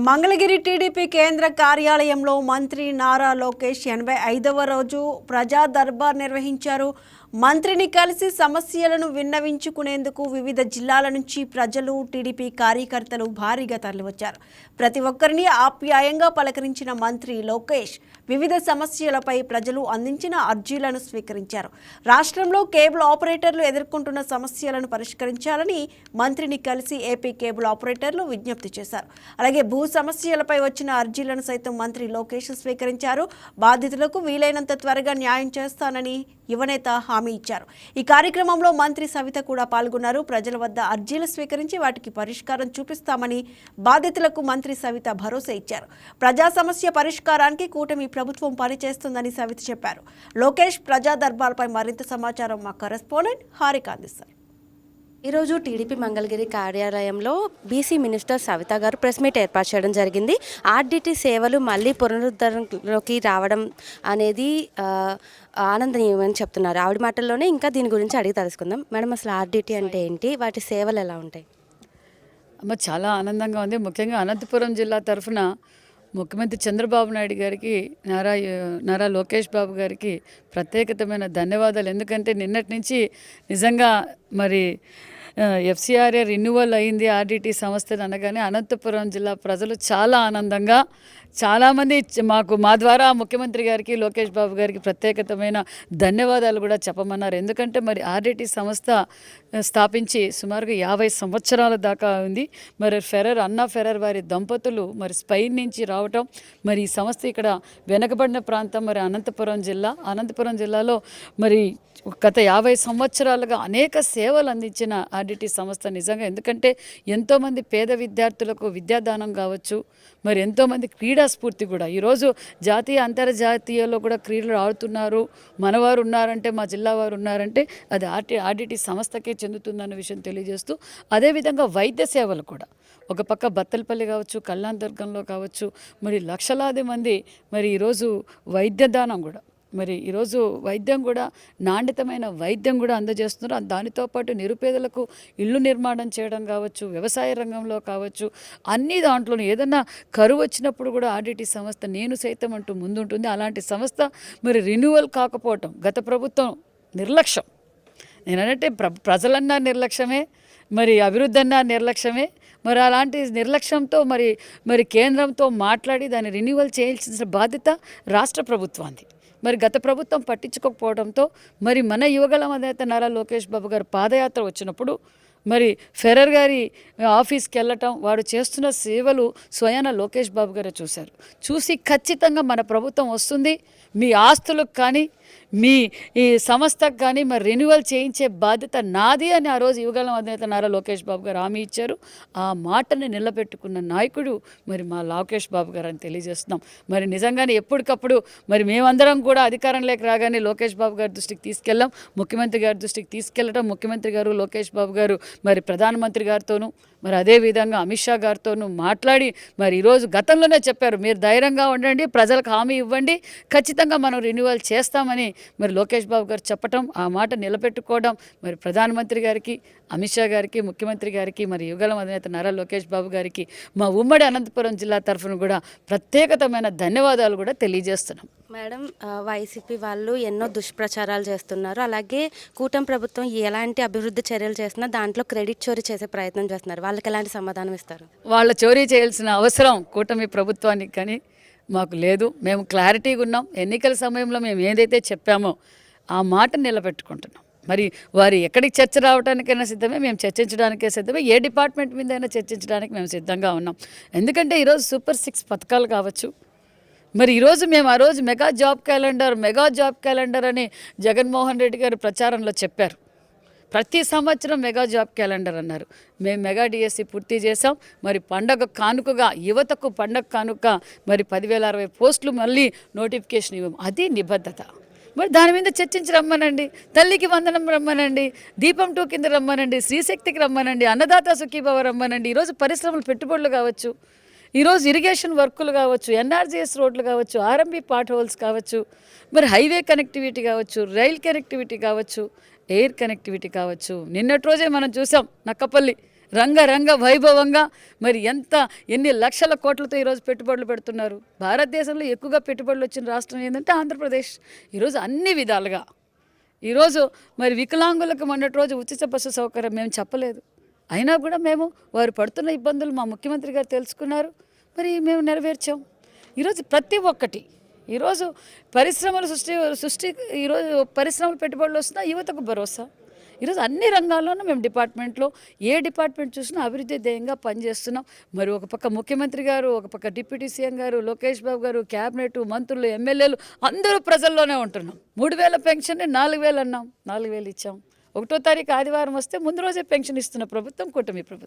Mangalagiri TDP కేంద్ర కార్యాలయంలో మంత్రి నారా లోకేష్ 85వ రోజు ప్రజా దర్బార్ నిర్వహించారు. మంత్రిని కలిసి సమస్యలను విన్నవించుకునేందుకు వివిధ జిల్లాల నుంచి ప్రజలు, టీడీపీ కార్యకర్తలు భారీగా తరలివచ్చారు. ప్రతి ఒక్కరిని ఆప్యాయంగా పలకరించిన మంత్రి లోకేష్ వివిధ సమస్యలపై ప్రజలు అందించిన అర్జీలను స్వీకరించారు. రాష్ట్రంలో కేబుల్ ఆపరేటర్లు ఎదుర్కొంటున్న సమస్యలను పరిష్కరించాలని మంత్రిని కలిసి ఏపీ కేబుల్ ఆపరేటర్లు విజ్ఞప్తి చేశారు. అలాగే భూ సమస్యలపై వచ్చిన అర్జీలను సైతం మంత్రి లోకేష్ స్వీకరించారు. బాధితులకు వీలైనంత త్వరగా న్యాయం చేస్తానని యువనేత హామీ ఇచ్చారు. ఈ కార్యక్రమంలో మంత్రి సవిత కూడా పాల్గొన్నారు. ప్రజల వద్ద అర్జీలు స్వీకరించి వాటికి పరిష్కారం చూపిస్తామని బాధితులకు మంత్రి సవిత భరోసా ఇచ్చారు. ప్రజా సమస్య పరిష్కారానికి కూటమి ప్రభుత్వం పనిచేస్తుందని సవిత చెప్పారు. లోకేష్ ప్రజా దర్బార్పై మరింత సమాచారం మా కరెస్పాండెంట్ హారిక అందిస్తారు. ఈరోజు టీడీపీ మంగళగిరి కార్యాలయంలో బీసీ మినిస్టర్ సవిత గారు ప్రెస్ మీట్ ఏర్పాటు చేయడం జరిగింది. ఆర్డిటి సేవలు మళ్ళీ పునరుద్ధరణలోకి రావడం అనేది ఆనందనీయమని చెప్తున్నారు. ఆవిడ మాటల్లోనే ఇంకా దీని గురించి అడిగి తెలుసుకుందాం. మేడం, అసలు ఆర్డిటి అంటే ఏంటి, వాటి సేవలు ఎలా ఉంటాయి? అమ్మ, చాలా ఆనందంగా ఉంది. ముఖ్యంగా అనంతపురం జిల్లా తరఫున ముఖ్యమంత్రి చంద్రబాబు నాయుడు గారికి, నారా లోకేష్ బాబు గారికి ప్రత్యేకమైన ధన్యవాదాలు. ఎందుకంటే నిన్నటి నుంచి నిజంగా మరి ఎఫ్సిఆర్ఏ రెన్యువల్ అయింది ఆర్డిటి సంస్థలు అనగానే అనంతపురం జిల్లా ప్రజలు చాలా ఆనందంగా, చాలామంది మా ద్వారా ముఖ్యమంత్రి గారికి, లోకేష్ బాబు గారికి ప్రత్యేకమైన ధన్యవాదాలు కూడా చెప్పమన్నారు. ఎందుకంటే మరి ఆర్డిటి సంస్థ స్థాపించి సుమారుగా 50 సంవత్సరాల దాకా ఉంది. మరి అన్నా ఫెరర్ వారి దంపతులు మరి స్పెయిన్ నుంచి రావటం, మరి ఈ సంస్థ ఇక్కడ వెనకబడిన ప్రాంతం మరి అనంతపురం జిల్లాలో మరి గత 50 సంవత్సరాలుగా అనేక సేవలు అందించిన ఆర్డిటి సంస్థ నిజంగా. ఎందుకంటే ఎంతోమంది పేద విద్యార్థులకు విద్యాదానం కావచ్చు, మరి ఎంతోమంది క్రీడా స్ఫూర్తి కూడా ఈరోజు జాతీయ అంతర్జాతీయలో కూడా క్రీడలు ఆడుతున్నారు. మనవారు ఉన్నారంటే, మా జిల్లా వారు ఉన్నారంటే అది ఆర్డిటి సంస్థకే చెందుతుందన్న విషయం తెలియజేస్తూ, అదేవిధంగా వైద్య సేవలు కూడా ఒక పక్క బత్తలపల్లి కావచ్చు, కళ్యాణదుర్గంలో కావచ్చు, మరి లక్షలాది మంది మరి ఈరోజు వైద్యదానం కూడా, మరి ఈరోజు వైద్యం కూడా నాణ్యతమైన వైద్యం కూడా అందజేస్తున్నారు. దానితో పాటు నిరుపేదలకు ఇల్లు నిర్మాణం చేయడం కావచ్చు, వ్యవసాయ రంగంలో కావచ్చు, అన్ని దాంట్లోనూ ఏదన్నా కరువు వచ్చినప్పుడు కూడా ఆర్డిటి సంస్థ నేను సైతం అంటూ ముందుంటుంది. అలాంటి సంస్థ మరి రెన్యువల్ కాకపోవటం గత ప్రభుత్వం నిర్లక్ష్యం. నేనంటే ప్రజలన్నా నిర్లక్ష్యమే, మరి అభివృద్ధి అన్నా నిర్లక్ష్యమే. మరి అలాంటి నిర్లక్ష్యంతో మరి కేంద్రంతో మాట్లాడి దాన్ని రెన్యువల్ చేయాల్సిన బాధ్యత రాష్ట్ర ప్రభుత్వానికి. మరి గత ప్రభుత్వం పట్టించుకోకపోవడంతో మరి మన యువగళం అధినేత నారా లోకేష్ బాబు గారు పాదయాత్ర వచ్చినప్పుడు మరి ఫెరర్ గారి ఆఫీస్కి వెళ్ళటం, వాడు చేస్తున్న సేవలు స్వయాన లోకేష్ బాబు గారే చూసి ఖచ్చితంగా మన ప్రభుత్వం వస్తుంది, మీ ఆస్తులకు కానీ మీ ఈ సంస్థకు కానీ మరి రెన్యువల్ చేయించే బాధ్యత నాది అని ఆ రోజు యువగళం అధినేత నారా లోకేష్ బాబు గారు హామీ ఇచ్చారు. ఆ మాటని నిలబెట్టుకున్న నాయకుడు మరి మా లోకేష్ బాబు గారు అని తెలియజేస్తున్నాం. మరి నిజంగానే ఎప్పటికప్పుడు మరి మేమందరం కూడా అధికారంలోకి రాగానే లోకేష్ బాబు గారి దృష్టికి తీసుకెళ్ళాం, ముఖ్యమంత్రి గారి దృష్టికి తీసుకెళ్ళటం, ముఖ్యమంత్రి గారు లోకేష్ బాబు గారు మరి ప్రధానమంత్రి గారితోనూ మరి అదేవిధంగా అమిత్ షా గారితోనూ మాట్లాడి మరి ఈరోజు గతంలోనే చెప్పారు, మీరు ధైర్యంగా ఉండండి, ప్రజలకు హామీ ఇవ్వండి, ఖచ్చితంగా మనం రెన్యువల్ చేస్తామని మరి లోకేష్ బాబు గారు చెప్పటం, ఆ మాట నిలబెట్టుకోవడం మరి ప్రధానమంత్రి గారికి, అమిత్ షా గారికి, ముఖ్యమంత్రి గారికి, మరి యువగళం అధినేత నారా లోకేష్ బాబు గారికి మా ఉమ్మడి అనంతపురం జిల్లా తరఫున కూడా ప్రత్యేకమైన ధన్యవాదాలు కూడా తెలియజేస్తున్నాం. మేడం, వైసీపీ వాళ్ళు ఎన్నో దుష్ప్రచారాలు చేస్తున్నారు. అలాగే కూటమి ప్రభుత్వం ఎలాంటి అభివృద్ధి చర్యలు చేస్తున్నా దాంట్లో క్రెడిట్ చోరీ చేసే ప్రయత్నం చేస్తున్నారు. వాళ్ళకి ఎలాంటి సమాధానం ఇస్తారు? వాళ్ళ చోరీ చేయాల్సిన అవసరం కూటమి ప్రభుత్వానికి కానీ మాకు లేదు. మేము క్లారిటీగా ఉన్నాం. ఎన్నికల సమయంలో మేము ఏదైతే చెప్పామో ఆ మాట నిలబెట్టుకుంటున్నాం. మరి వారు ఎక్కడికి చర్చ రావడానికైనా సిద్ధమే, మేము చర్చించడానికే సిద్ధమే, ఏ డిపార్ట్మెంట్ మీద అయినా చర్చించడానికి మేము సిద్ధంగా ఉన్నాం. ఎందుకంటే ఈరోజు సూపర్ 6 పథకాలు కావచ్చు, మరి ఈరోజు మేము ఆ రోజు మెగా జాబ్ క్యాలెండర్ అని జగన్మోహన్ రెడ్డి గారు ప్రచారంలో చెప్పారు. ప్రతి సంవత్సరం మెగా జాబ్ క్యాలెండర్ అన్నారు. మేము మెగా డిఎస్సి పూర్తి చేసాం. మరి పండగ కానుకగా, యువతకు పండగ కానుక మరి 10,060 పోస్టులు మళ్ళీ నోటిఫికేషన్ ఇవ్వం. అది నిబద్ధత. మరి దాని మీద చర్చించి రమ్మనండి, తల్లికి వందనం రమ్మనండి, దీపం 2 కింద రమ్మనండి, శ్రీశక్తికి రమ్మనండి, అన్నదాత సుఖీభవ రమ్మనండి. ఈరోజు పరిశ్రమలు పెట్టుబడులు కావచ్చు, ఈరోజు ఇరిగేషన్ వర్కులు కావచ్చు, ఎన్ఆర్జీఎస్ రోడ్లు కావచ్చు, ఆర్ఎంబీ పాట్ హోల్స్ కావచ్చు, మరి హైవే కనెక్టివిటీ కావచ్చు, రైల్ కనెక్టివిటీ కావచ్చు, ఎయిర్ కనెక్టివిటీ కావచ్చు. నిన్నటి రోజే మనం చూసాం నక్కపల్లి రంగరంగ వైభవంగా మరి ఎన్ని లక్షల కోట్లతో ఈరోజు పెట్టుబడులు పెడుతున్నారు. భారతదేశంలో ఎక్కువగా పెట్టుబడులు వచ్చిన రాష్ట్రం ఏంటంటే ఆంధ్రప్రదేశ్. ఈరోజు అన్ని విధాలుగా ఈరోజు మరి వికలాంగులకు మొన్నటి రోజు ఉచిత బస్సు సౌకర్యం మేము చెప్పలేదు, అయినా కూడా మేము వారు పడుతున్న ఇబ్బందులు మా ముఖ్యమంత్రి గారు తెలుసుకున్నారు, మరి మేము నెరవేర్చాం. ఈరోజు ప్రతి ఒక్కటి ఈరోజు పరిశ్రమలు సృష్టి ఈరోజు పరిశ్రమలు పెట్టుబడులు వస్తున్నా యువతకు భరోసా. ఈరోజు అన్ని రంగాల్లోనూ మేము డిపార్ట్మెంట్లో ఏ డిపార్ట్మెంట్ చూసినా అభివృద్ధి ధ్యేయంగా పనిచేస్తున్నాం. మరి ఒక పక్క ముఖ్యమంత్రి గారు, ఒక పక్క డిప్యూటీ సీఎం గారు, లోకేష్ బాబు గారు, క్యాబినెట్ మంత్రులు, ఎమ్మెల్యేలు అందరూ ప్రజల్లోనే ఉంటున్నాం. 3000 పెన్షన్ని 4000 అన్నాం, 4000 ఇచ్చాం. 1వ తారీఖు ఆదివారం వస్తే ముందు రోజే పెన్షన్ ఇస్తున్న ప్రభుత్వం కూటమి ప్రభుత్వం.